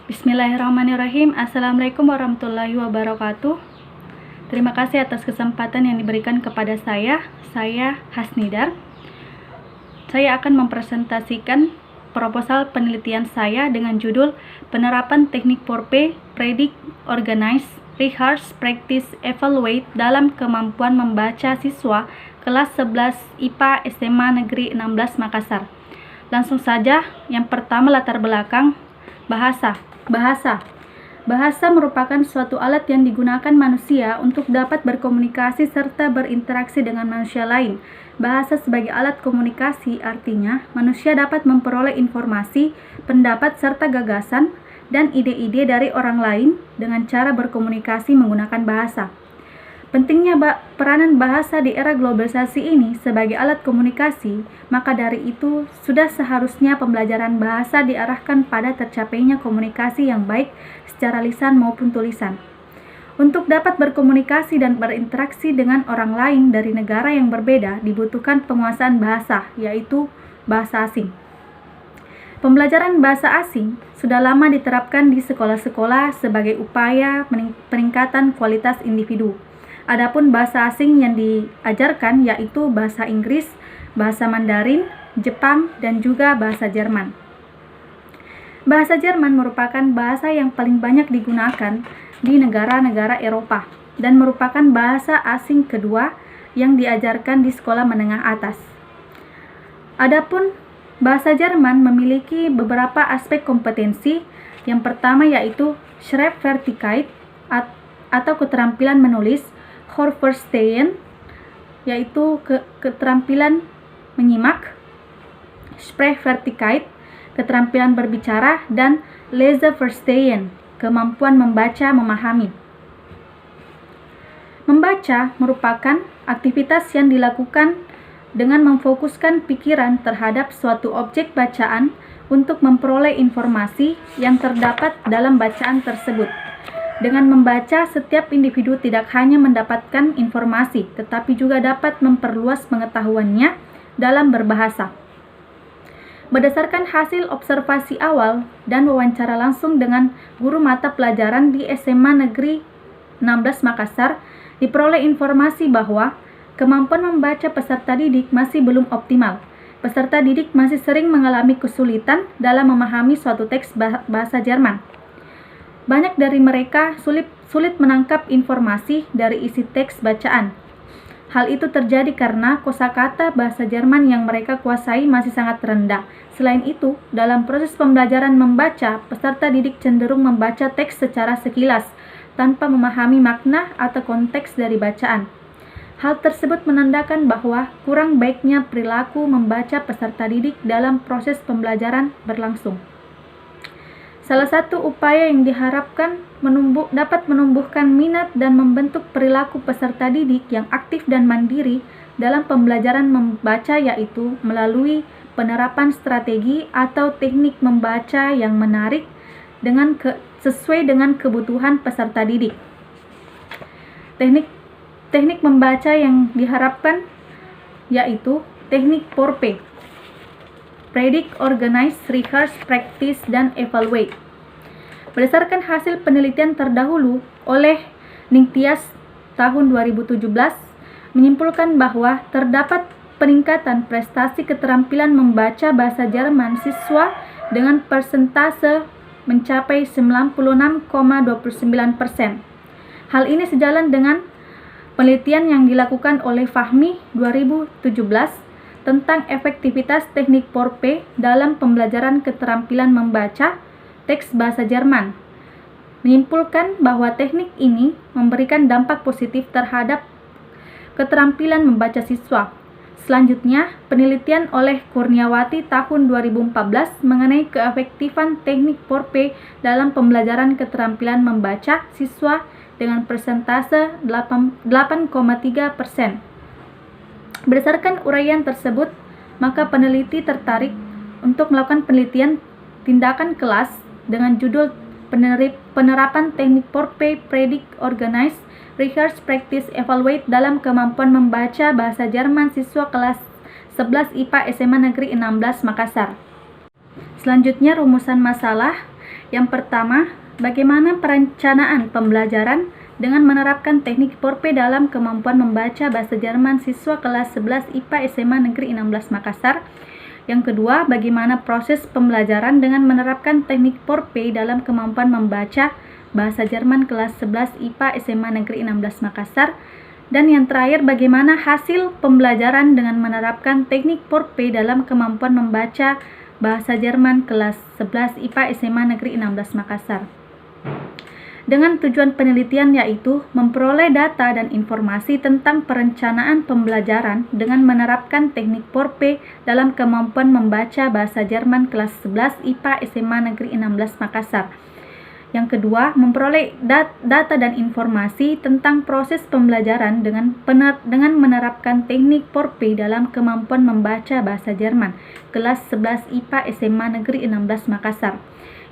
Bismillahirrahmanirrahim. Assalamualaikum warahmatullahi wabarakatuh. Terima kasih atas kesempatan yang diberikan kepada saya Hasnidar. Saya akan mempresentasikan proposal penelitian saya dengan judul Penerapan Teknik 4P, Predict, Organize, Rehearse, Practice, Evaluate dalam kemampuan membaca siswa kelas 11 IPA SMA Negeri 16 Makassar. Langsung saja, yang pertama latar belakang Bahasa merupakan suatu alat yang digunakan manusia untuk dapat berkomunikasi serta berinteraksi dengan manusia lain. Bahasa sebagai alat komunikasi artinya manusia dapat memperoleh informasi, pendapat serta gagasan dan ide-ide dari orang lain dengan cara berkomunikasi menggunakan bahasa. Pentingnya peranan bahasa di era globalisasi ini sebagai alat komunikasi, maka dari itu sudah seharusnya pembelajaran bahasa diarahkan pada tercapainya komunikasi yang baik secara lisan maupun tulisan. Untuk dapat berkomunikasi dan berinteraksi dengan orang lain dari negara yang berbeda, dibutuhkan penguasaan bahasa, yaitu bahasa asing. Pembelajaran bahasa asing sudah lama diterapkan di sekolah-sekolah sebagai upaya peningkatan kualitas individu. Adapun bahasa asing yang diajarkan yaitu bahasa Inggris, bahasa Mandarin, Jepang, dan juga bahasa Jerman. Bahasa Jerman merupakan bahasa yang paling banyak digunakan di negara-negara Eropa dan merupakan bahasa asing kedua yang diajarkan di sekolah menengah atas. Adapun bahasa Jerman memiliki beberapa aspek kompetensi. Yang pertama yaitu Schreibfertigkeit atau keterampilan menulis, Hörverstehen yaitu keterampilan menyimak, Sprechfertigkeit keterampilan berbicara, dan Leseverstehen kemampuan membaca memahami. Membaca merupakan aktivitas yang dilakukan dengan memfokuskan pikiran terhadap suatu objek bacaan untuk memperoleh informasi yang terdapat dalam bacaan tersebut. Dengan membaca, setiap individu tidak hanya mendapatkan informasi, tetapi juga dapat memperluas pengetahuannya dalam berbahasa. Berdasarkan hasil observasi awal dan wawancara langsung dengan guru mata pelajaran di SMA Negeri 16 Makassar, diperoleh informasi bahwa kemampuan membaca peserta didik masih belum optimal. Peserta didik masih sering mengalami kesulitan dalam memahami suatu teks bahasa Jerman. Banyak dari mereka sulit menangkap informasi dari isi teks bacaan. Hal itu terjadi karena kosakata bahasa Jerman yang mereka kuasai masih sangat rendah. Selain itu, dalam proses pembelajaran membaca, peserta didik cenderung membaca teks secara sekilas, tanpa memahami makna atau konteks dari bacaan. Hal tersebut menandakan bahwa kurang baiknya perilaku membaca peserta didik dalam proses pembelajaran berlangsung. Salah satu upaya yang diharapkan dapat menumbuhkan minat dan membentuk perilaku peserta didik yang aktif dan mandiri dalam pembelajaran membaca, yaitu melalui penerapan strategi atau teknik membaca yang menarik sesuai dengan kebutuhan peserta didik. Teknik membaca yang diharapkan yaitu teknik 4P. Predict, Organize, Rehearse, Practice, dan Evaluate. Berdasarkan hasil penelitian terdahulu oleh Ningtyas tahun 2017, menyimpulkan bahwa terdapat peningkatan prestasi keterampilan membaca bahasa Jerman siswa dengan persentase mencapai 96,29%. Hal ini sejalan dengan penelitian yang dilakukan oleh Fahmi 2017 tentang efektivitas teknik 4P dalam pembelajaran keterampilan membaca teks bahasa Jerman, menyimpulkan bahwa teknik ini memberikan dampak positif terhadap keterampilan membaca siswa. Selanjutnya, penelitian oleh Kurniawati tahun 2014 mengenai keefektifan teknik 4P dalam pembelajaran keterampilan membaca siswa dengan persentase 8,3%. Berdasarkan uraian tersebut, maka peneliti tertarik untuk melakukan penelitian tindakan kelas dengan judul Penerapan Teknik 4P, Predict, Organize, Rehearse, Practice, Evaluate dalam kemampuan membaca bahasa Jerman siswa kelas 11 IPA SMA Negeri 16 Makassar. Selanjutnya, rumusan masalah Yang pertama, bagaimana perencanaan pembelajaran dengan menerapkan teknik Porpe dalam kemampuan membaca bahasa Jerman siswa kelas 11 IPA SMA Negeri 16 Makassar. Yang kedua, bagaimana proses pembelajaran dengan menerapkan teknik Porpe dalam kemampuan membaca bahasa Jerman kelas 11 IPA SMA Negeri 16 Makassar. Dan yang terakhir, bagaimana hasil pembelajaran dengan menerapkan teknik Porpe dalam kemampuan membaca bahasa Jerman kelas 11 IPA SMA Negeri 16 Makassar. Dengan tujuan penelitian yaitu memperoleh data dan informasi tentang perencanaan pembelajaran dengan menerapkan teknik Porpe dalam kemampuan membaca bahasa Jerman kelas 11 IPA SMA Negeri 16 Makassar. Yang kedua, memperoleh data dan informasi tentang proses pembelajaran dengan menerapkan teknik Porpe dalam kemampuan membaca bahasa Jerman kelas 11 IPA SMA Negeri 16 Makassar.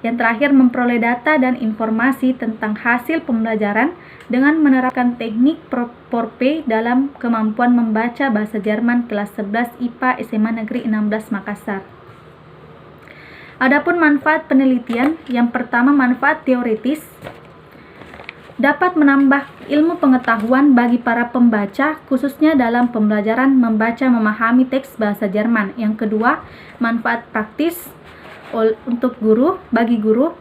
Yang terakhir, memperoleh data dan informasi tentang hasil pembelajaran dengan menerapkan teknik Porpe dalam kemampuan membaca bahasa Jerman kelas 11 IPA SMA Negeri 16 Makassar. Adapun manfaat penelitian, yang pertama manfaat teoritis, dapat menambah ilmu pengetahuan bagi para pembaca, khususnya dalam pembelajaran membaca memahami teks bahasa Jerman. Yang kedua, manfaat praktis untuk bagi guru,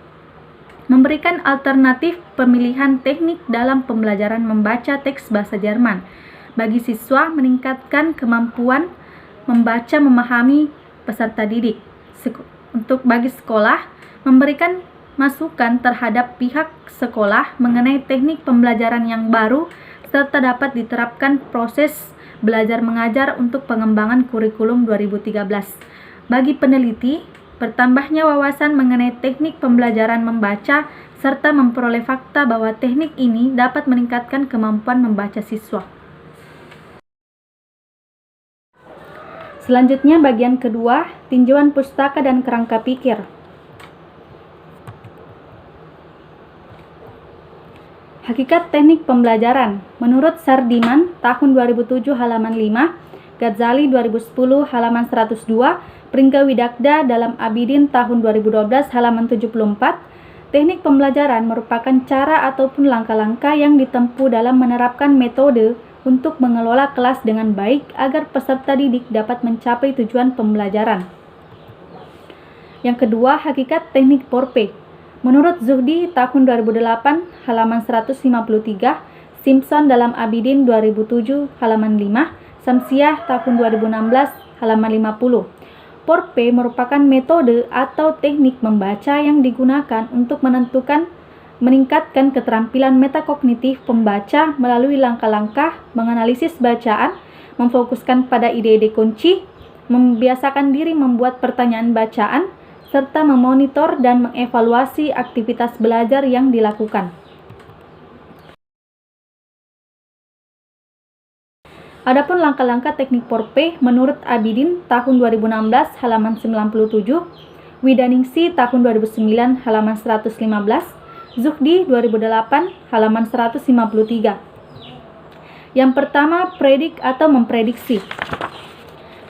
memberikan alternatif pemilihan teknik dalam pembelajaran membaca teks bahasa Jerman. Bagi siswa, meningkatkan kemampuan membaca memahami peserta didik. Bagi sekolah, memberikan masukan terhadap pihak sekolah mengenai teknik pembelajaran yang baru serta dapat diterapkan proses belajar mengajar untuk pengembangan kurikulum 2013. Bagi peneliti, bertambahnya wawasan mengenai teknik pembelajaran membaca serta memperoleh fakta bahwa teknik ini dapat meningkatkan kemampuan membaca siswa. Selanjutnya bagian kedua, tinjauan pustaka dan kerangka pikir. Hakikat teknik pembelajaran. Menurut Sardiman tahun 2007 halaman 5, Ghazali 2010 halaman 102, Pringgawidagda dalam Abidin tahun 2012 halaman 74, teknik pembelajaran merupakan cara ataupun langkah-langkah yang ditempuh dalam menerapkan metode untuk mengelola kelas dengan baik agar peserta didik dapat mencapai tujuan pembelajaran. Yang kedua, hakikat teknik Porpe. Menurut Zuhdi tahun 2008 halaman 153, Simpson dalam Abidin 2007 halaman 5, Samsiah tahun 2016 halaman 50. Porpe merupakan metode atau teknik membaca yang digunakan untuk meningkatkan keterampilan metakognitif pembaca melalui langkah-langkah menganalisis bacaan, memfokuskan pada ide-ide kunci, membiasakan diri membuat pertanyaan bacaan, serta memonitor dan mengevaluasi aktivitas belajar yang dilakukan. Adapun langkah-langkah teknik Porpe menurut Abidin tahun 2016 halaman 97, Widaningsi tahun 2009 halaman 115, Zuhdi 2008 halaman 153. Yang pertama, predik atau memprediksi.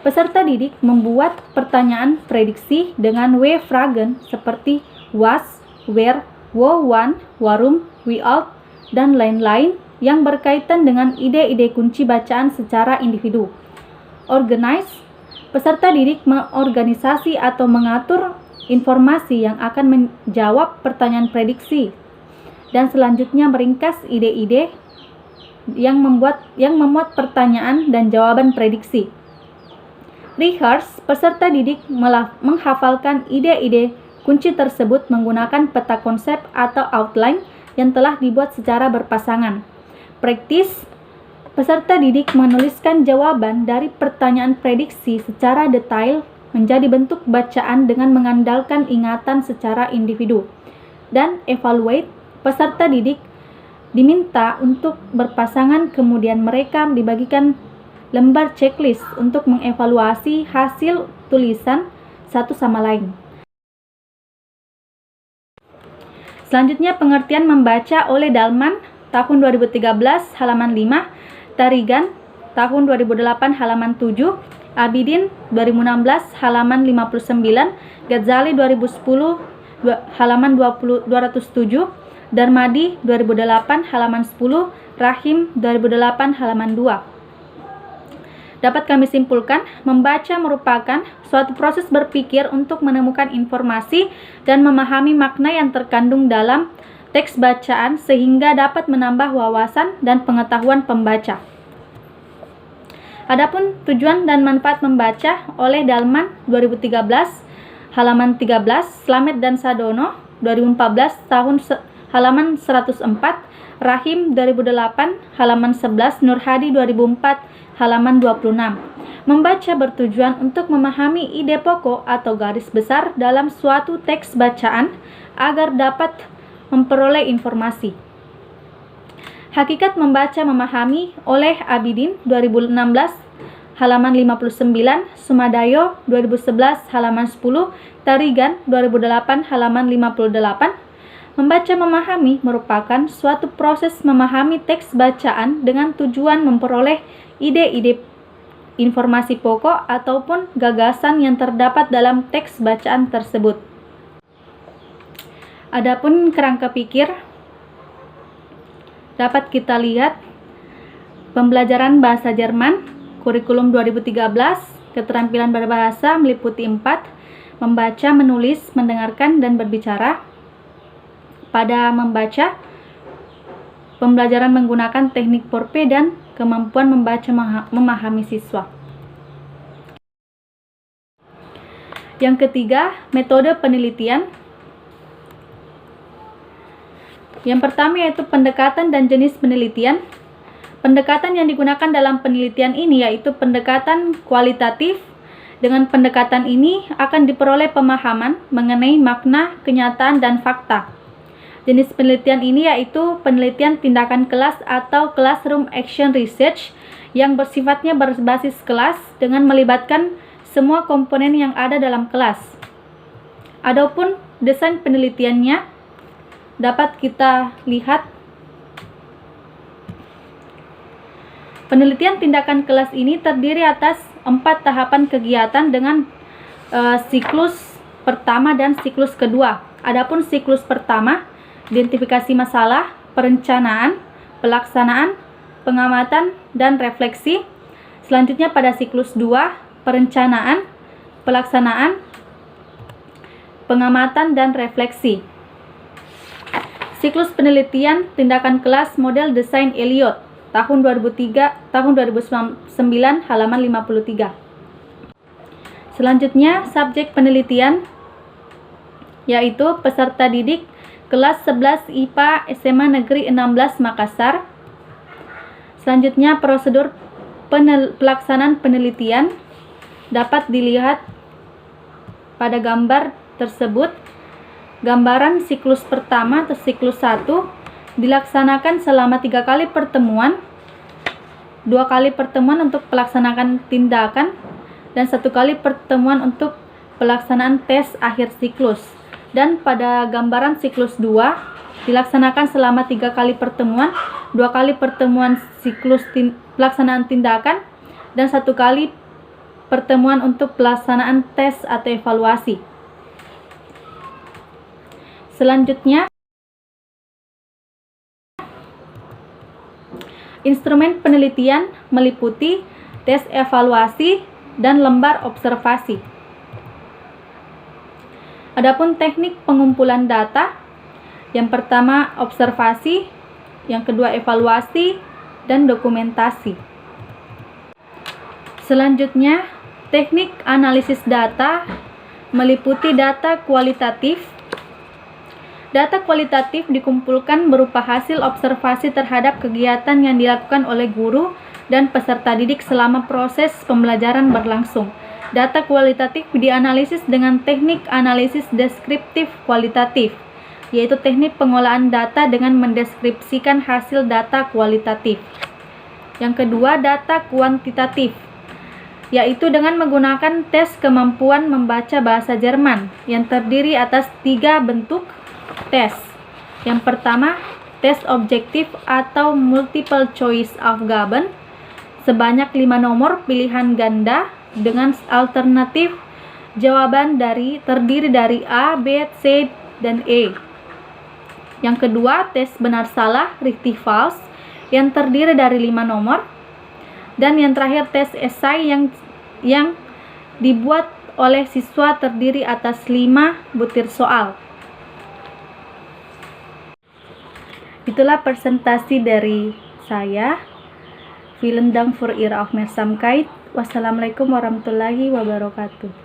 Peserta didik membuat pertanyaan prediksi dengan W-fragen seperti was, where, wo, wan, warum, wie alt, dan lain-lain yang berkaitan dengan ide-ide kunci bacaan secara individu. Organize, peserta didik mengorganisasi atau mengatur informasi yang akan menjawab pertanyaan prediksi, dan selanjutnya meringkas ide-ide yang memuat pertanyaan dan jawaban prediksi. Rehearse, peserta didik menghafalkan ide-ide kunci tersebut menggunakan peta konsep atau outline yang telah dibuat secara berpasangan. Practice, peserta didik menuliskan jawaban dari pertanyaan prediksi secara detail menjadi bentuk bacaan dengan mengandalkan ingatan secara individu. Dan evaluate, peserta didik diminta untuk berpasangan, kemudian mereka dibagikan lembar checklist untuk mengevaluasi hasil tulisan satu sama lain. Selanjutnya pengertian membaca oleh Dahlmann tahun 2013 halaman 5, Tarigan tahun 2008 halaman 7, Abidin 2016 halaman 59, Ghazali 2010 halaman 207, Darmadi 2008 halaman 10, Rahim 2008 halaman 2. Dapat kami simpulkan, membaca merupakan suatu proses berpikir untuk menemukan informasi dan memahami makna yang terkandung dalam teks bacaan sehingga dapat menambah wawasan dan pengetahuan pembaca. Adapun tujuan dan manfaat membaca oleh Dalman 2013 halaman 13, Slamet dan Sadono 2014 halaman 104, Rahim 2008 halaman 11, Nurhadi 2004 halaman 26. Membaca bertujuan untuk memahami ide pokok atau garis besar dalam suatu teks bacaan agar dapat memperoleh informasi. Hakikat membaca memahami oleh Abidin 2016 halaman 59, Sumadayo 2011 halaman 10, Tarigan 2008 halaman 58. Membaca memahami merupakan suatu proses memahami teks bacaan dengan tujuan memperoleh ide-ide informasi pokok ataupun gagasan yang terdapat dalam teks bacaan tersebut. Adapun kerangka pikir dapat kita lihat pembelajaran bahasa Jerman kurikulum 2013, keterampilan berbahasa meliputi 4, membaca, menulis, mendengarkan, dan berbicara. Pada membaca, pembelajaran menggunakan teknik Porpe dan kemampuan membaca memahami siswa. Yang ketiga, metode penelitian. Yang pertama yaitu pendekatan dan jenis penelitian. Pendekatan yang digunakan dalam penelitian ini yaitu pendekatan kualitatif. Dengan pendekatan ini akan diperoleh pemahaman mengenai makna, kenyataan, dan fakta. Jenis penelitian ini yaitu penelitian tindakan kelas atau classroom action research yang bersifatnya berbasis kelas dengan melibatkan semua komponen yang ada dalam kelas. Adapun desain penelitiannya dapat kita lihat. Penelitian tindakan kelas ini terdiri atas 4 tahapan kegiatan dengan siklus pertama dan siklus kedua. Adapun siklus pertama, identifikasi masalah, perencanaan, pelaksanaan, pengamatan, dan refleksi. Selanjutnya pada siklus 2, perencanaan, pelaksanaan, pengamatan, dan refleksi. Siklus penelitian tindakan kelas model desain Eliot tahun 2009 halaman 53. Selanjutnya subjek penelitian yaitu peserta didik kelas 11 IPA SMA Negeri 16 Makassar. Selanjutnya prosedur pelaksanaan penelitian dapat dilihat pada gambar tersebut. Gambaran siklus pertama atau siklus 1 dilaksanakan selama 3 kali pertemuan, 2 kali pertemuan untuk pelaksanaan tindakan, dan 1 kali pertemuan untuk pelaksanaan tes akhir siklus. Dan pada gambaran siklus 2 dilaksanakan selama 3 kali pertemuan, 2 kali pertemuan siklus pelaksanaan tindakan, dan 1 kali pertemuan untuk pelaksanaan tes atau evaluasi. Selanjutnya, instrumen penelitian meliputi tes evaluasi dan lembar observasi. Adapun teknik pengumpulan data, yang pertama observasi, yang kedua evaluasi, dan dokumentasi. Selanjutnya, teknik analisis data meliputi data kualitatif. Data kualitatif dikumpulkan berupa hasil observasi terhadap kegiatan yang dilakukan oleh guru dan peserta didik selama proses pembelajaran berlangsung. Data kualitatif dianalisis dengan teknik analisis deskriptif kualitatif, yaitu teknik pengolahan data dengan mendeskripsikan hasil data kualitatif. Yang kedua, data kuantitatif, yaitu dengan menggunakan tes kemampuan membaca bahasa Jerman yang terdiri atas 3 bentuk tes. Yang pertama, tes objektif atau multiple choice Aufgaben sebanyak 5 nomor pilihan ganda dengan alternatif jawaban terdiri dari A, B, C, dan E. Yang kedua, tes benar salah richtig falsch yang terdiri dari 5 nomor. Dan yang terakhir, tes esai yang dibuat oleh siswa terdiri atas 5 butir soal. Itulah presentasi dari saya. Vielen Dank für Ihre Aufmerksamkeit. Wassalamualaikum warahmatullahi wabarakatuh.